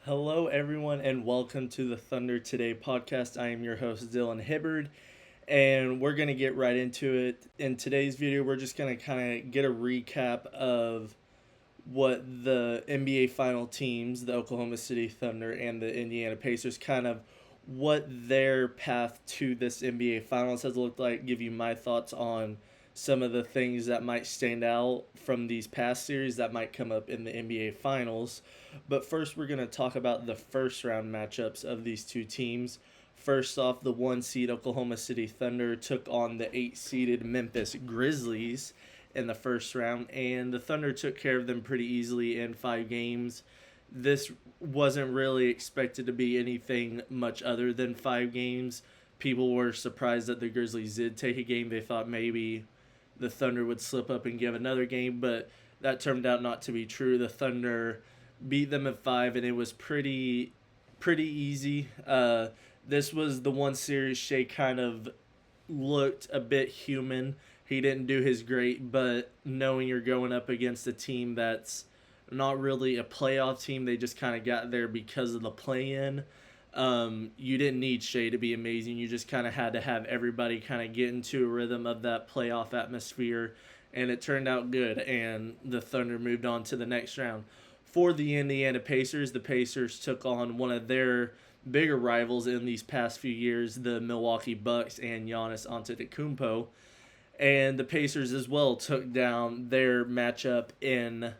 Hello, everyone, and welcome to the Thunder Today podcast. I am your host, Dylan Hibbard, and we're going to get right into it. In today's video, we're just going to kind of get a recap of what the NBA final teams, the Oklahoma City Thunder and the Indiana Pacers, kind of what their path to this NBA finals has looked like, give you my thoughts on some of the things that might stand out from these past series that might come up in the NBA finals. But first, we're going to talk about the first round matchups of these two teams. First off, the 1 seed Oklahoma City Thunder took on the 8 seeded Memphis Grizzlies in the first round, and the Thunder took care of them pretty easily in 5 games. This wasn't really expected to be anything much other than 5 games. People were surprised that the Grizzlies did take a game. They thought maybe the Thunder would slip up and give another game, but that turned out not to be true. The Thunder beat them at 5, and it was pretty easy. This was the one series Shea kind of looked a bit human. He didn't do his great, but knowing you're going up against a team that's not really a playoff team, they just kind of got there because of the play-in. You didn't need Shea to be amazing. You just kind of had to have everybody kind of get into a rhythm of that playoff atmosphere, and it turned out good, and the Thunder moved on to the next round. For the Indiana Pacers, the Pacers took on one of their bigger rivals in these past few years, the Milwaukee Bucks and Giannis Antetokounmpo. And the Pacers as well took down their matchup in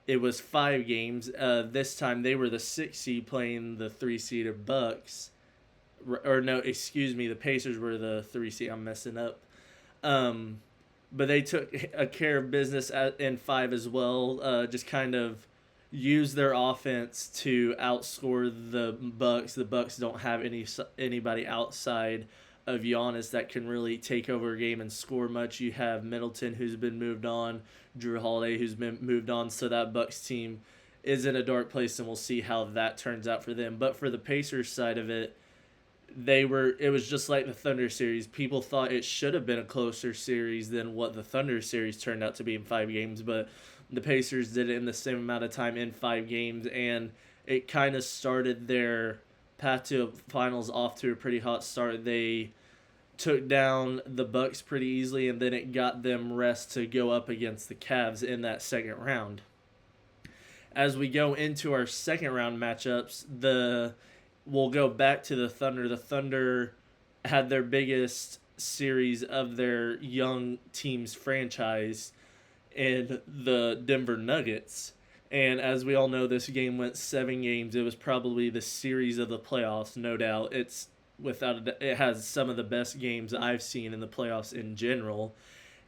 it was 5 games. This time they were the 6 seed playing the 3 seeded Bucks. Or no, excuse me, the Pacers were the 3 seed. I'm messing up. But they took a care of business in 5 as well. Just kind of use their offense to outscore the Bucks. The Bucks don't have anybody outside of Giannis that can really take over a game and score much. You have Middleton, who's been moved on, Drew Holiday, who's been moved on, so that Bucks team is in a dark place, and we'll see how that turns out for them. But for the Pacers side of it, it was just like the Thunder series. People thought it should have been a closer series than what the Thunder series turned out to be in 5 games, but the Pacers did it in the same amount of time in 5 games, and it kind of started their path to finals off to a pretty hot start. They took down the Bucks pretty easily, and then it got them rest to go up against the Cavs in that second round. As we go into our second round matchups, we'll go back to the Thunder. The Thunder had their biggest series of their young team's franchise in the Denver Nuggets. And as we all know, this game went 7 games. It was probably the series of the playoffs, no doubt. It has some of the best games I've seen in the playoffs in general.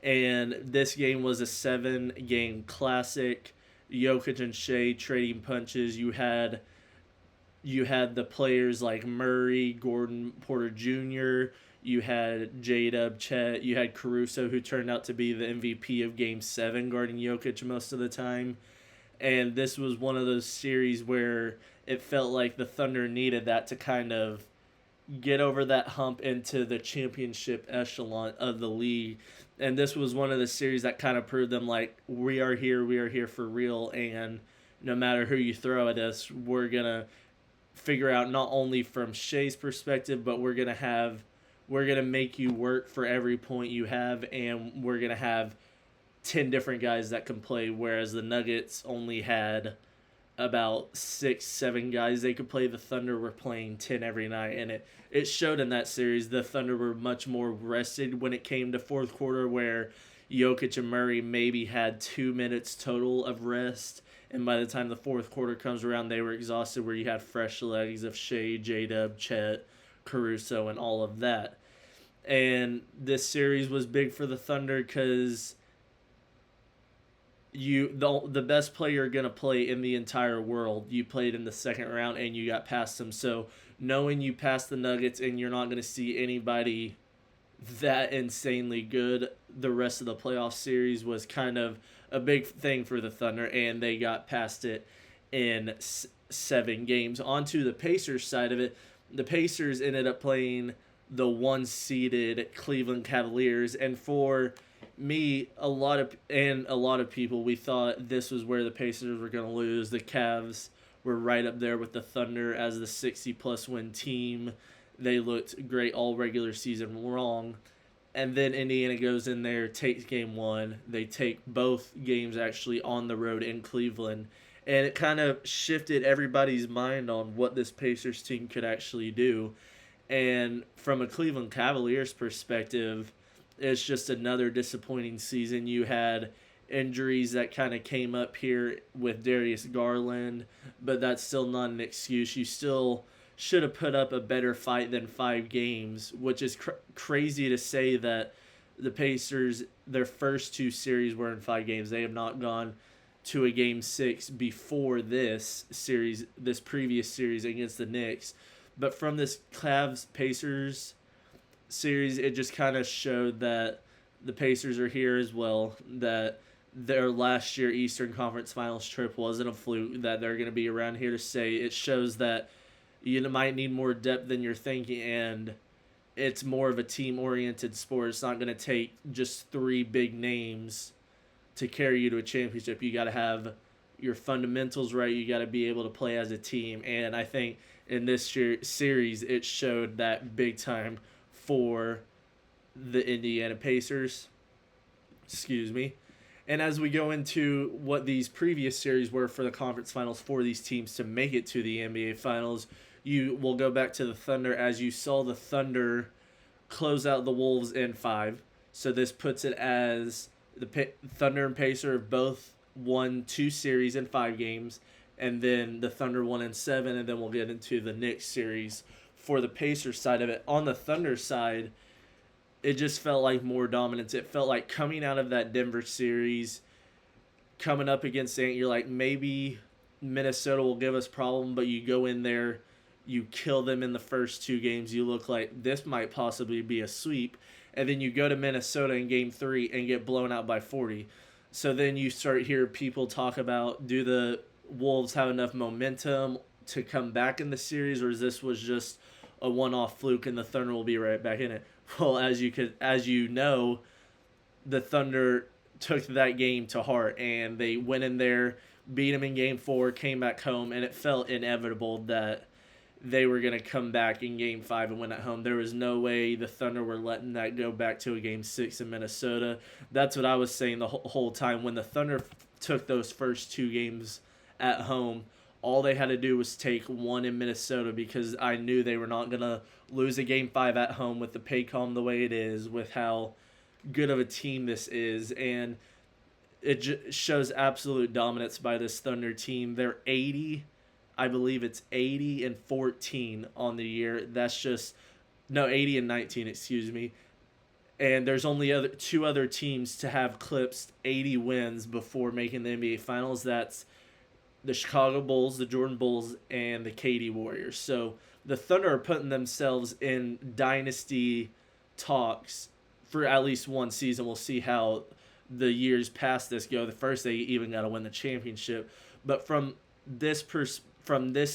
And this game was a 7-game classic. Jokic and Shea trading punches. You had the players like Murray, Gordon, Porter Jr., you had J-Dub, Chet, you had Caruso, who turned out to be the MVP of Game 7, guarding Jokic most of the time. And this was one of those series where it felt like the Thunder needed that to kind of get over that hump into the championship echelon of the league. And this was one of the series that kind of proved them like, we are here for real, and no matter who you throw at us, we're going to figure out not only from Shea's perspective, but we're going to make you work for every point you have, and we're going to have 10 different guys that can play, whereas the Nuggets only had about 6-7 guys they could play. The Thunder were playing 10 every night, and it showed in that series. The Thunder were much more rested when it came to fourth quarter, where Jokic and Murray maybe had 2 minutes total of rest, and by the time the fourth quarter comes around, they were exhausted, where you had fresh legs of Shea, J-Dub, Chet, Caruso, and all of that. And this series was big for the Thunder because the best player you're going to play in the entire world, you played in the second round and you got past them. So knowing you passed the Nuggets and you're not going to see anybody that insanely good the rest of the playoff series was kind of a big thing for the Thunder, and they got past it in 7 games. On to the Pacers side of it. The Pacers ended up playing the 1-seeded Cleveland Cavaliers, and for me, a lot of people, we thought this was where the Pacers were going to lose. The Cavs were right up there with the Thunder as the 60-plus win team. They looked great all regular season long. And then Indiana goes in there, takes game one. They take both games actually on the road in Cleveland. And it kind of shifted everybody's mind on what this Pacers team could actually do. And from a Cleveland Cavaliers perspective, it's just another disappointing season. You had injuries that kind of came up here with Darius Garland, but that's still not an excuse. You still should have put up a better fight than 5 games, which is crazy to say that the Pacers, their first 2 series were in 5 games. They have not gone to a game 6 before this series, this previous series against the Knicks. But from this Cavs-Pacers series, it just kind of showed that the Pacers are here as well, that their last year Eastern Conference Finals trip wasn't a fluke, that they're going to be around here to stay. It shows that you might need more depth than you're thinking, and it's more of a team-oriented sport. It's not going to take just 3 big names to carry you to a championship. You got to have your fundamentals right. You got to be able to play as a team, and I think in this series it showed that big time for the Indiana Pacers. Excuse me. And as we go into what these previous series were for the conference finals for these teams to make it to the NBA Finals, you will go back to the Thunder as you saw the Thunder close out the Wolves in 5. So this puts it as the Thunder and Pacers have both won 2 series in 5 games, and then the Thunder won in 7, and then we'll get into the Knicks series for the Pacers side of it. On the Thunder side, it just felt like more dominance. It felt like coming out of that Denver series, coming up against Saint, you're like, maybe Minnesota will give us problem, but you go in there, you kill them in the first 2 games, you look like this might possibly be a sweep, and then you go to Minnesota in game 3 and get blown out by 40. So then you start hearing people talk about, do the Wolves have enough momentum to come back in the series, or this was just a one-off fluke and the Thunder will be right back in it? Well, as you know, the Thunder took that game to heart, and they went in there, beat them in game 4, came back home, and it felt inevitable that they were going to come back in game 5 and win at home. There was no way the Thunder were letting that go back to a game 6 in Minnesota. That's what I was saying the whole time. When the Thunder took those first 2 games at home, all they had to do was take 1 in Minnesota, because I knew they were not going to lose a game 5 at home with the Paycom the way it is, with how good of a team this is. And it shows absolute dominance by this Thunder team. They're 80 and 14 on the year. That's just, no, 80 and 19, excuse me. And there's only 2 other teams to have clipped 80 wins before making the NBA Finals. That's the Chicago Bulls, the Jordan Bulls, and the KD Warriors. So the Thunder are putting themselves in dynasty talks for at least one season. We'll see how the years past this go. The first, they even got to win the championship. But from this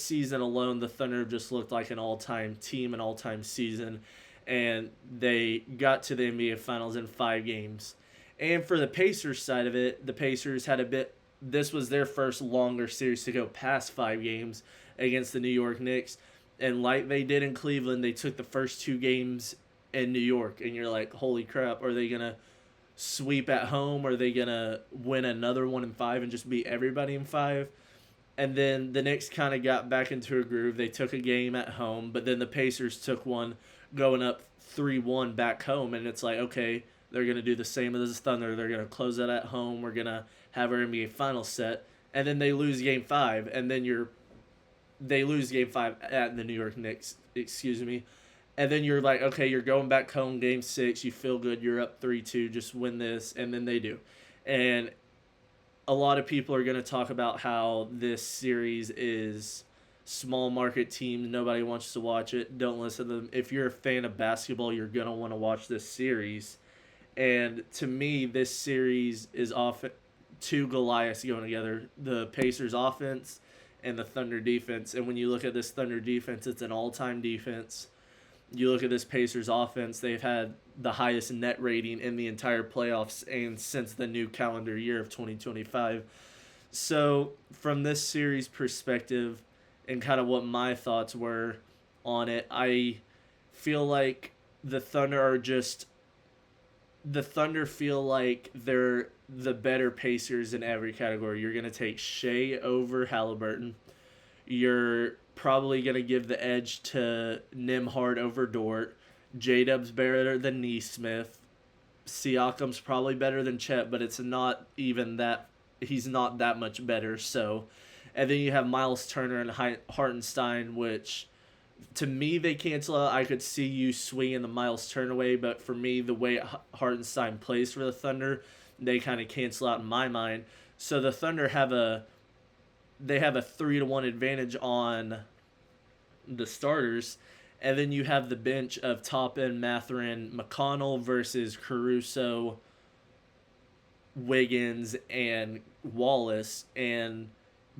season alone, the Thunder have just looked like an all-time team, an all-time season, and they got to the NBA Finals in 5 games. And for the Pacers side of it, the Pacers had this was their first longer series to go past 5 games against the New York Knicks. And like they did in Cleveland, they took the first 2 games in New York. And you're like, holy crap, are they going to sweep at home? Are they going to win another one in 5 and just beat everybody in 5? And then the Knicks kind of got back into a groove. They took a game at home, but then the Pacers took one going up 3-1 back home. And it's like, okay, they're going to do the same as the Thunder. They're going to close it at home. We're going to have our NBA Finals set. And then they lose game 5. And then they lose game 5 at the New York Knicks, excuse me. And then you're like, okay, you're going back home game 6. You feel good. You're up 3-2. Just win this. And then they do. And a lot of people are going to talk about how this series is small market teams. Nobody wants to watch it. Don't listen to them. If you're a fan of basketball, you're going to want to watch this series. And to me, this series is often 2 Goliaths going together. The Pacers offense and the Thunder defense. And when you look at this Thunder defense, it's an all-time defense. You look at this Pacers offense, they've had the highest net rating in the entire playoffs and since the new calendar year of 2025. So, from this series perspective, and kind of what my thoughts were on it, I feel like the Thunder are just the Thunder feel like they're the better Pacers in every category. You're gonna take Shea over Halliburton. You're probably gonna give the edge to Nimhard over Dort. J Dub's better than Neesmith. Siakam's probably better than Chet, but it's not even that. He's not that much better. So, and then you have Miles Turner and Hartenstein, which to me they cancel out. I could see you swinging the Miles Turner way, but for me, the way Hartenstein plays for the Thunder, they kind of cancel out in my mind. So the Thunder have a 3-1 advantage on the starters, and then you have the bench of Toppin, Mathurin, McConnell versus Caruso, Wiggins, and Wallace. And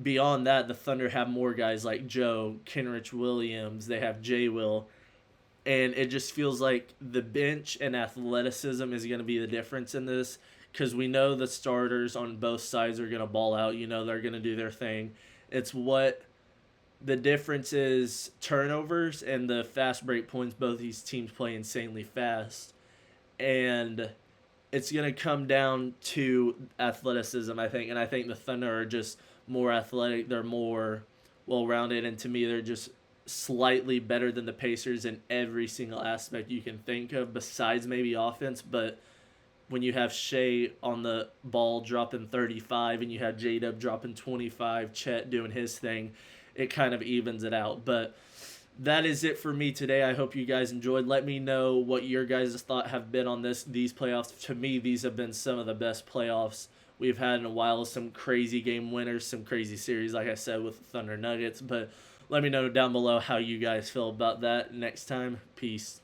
beyond that, the Thunder have more guys like Joe, Kenrich Williams, they have J Will. And it just feels like the bench and athleticism is going to be the difference in this because we know the starters on both sides are going to ball out. You know, they're going to do their thing. It's what the difference is turnovers and the fast break points. Both these teams play insanely fast. And it's going to come down to athleticism, I think. And I think the Thunder are just more athletic. They're more well rounded. And to me, they're just slightly better than the Pacers in every single aspect you can think of, besides maybe offense. But when you have Shea on the ball dropping 35 and you have J-Dub dropping 25, Chet doing his thing, it kind of evens it out. But that is it for me today. I hope you guys enjoyed. Let me know what your guys' thought have been on these playoffs. To me, these have been some of the best playoffs we've had in a while. Some crazy game winners, some crazy series, like I said, with the Thunder Nuggets. But let me know down below how you guys feel about that next time. Peace.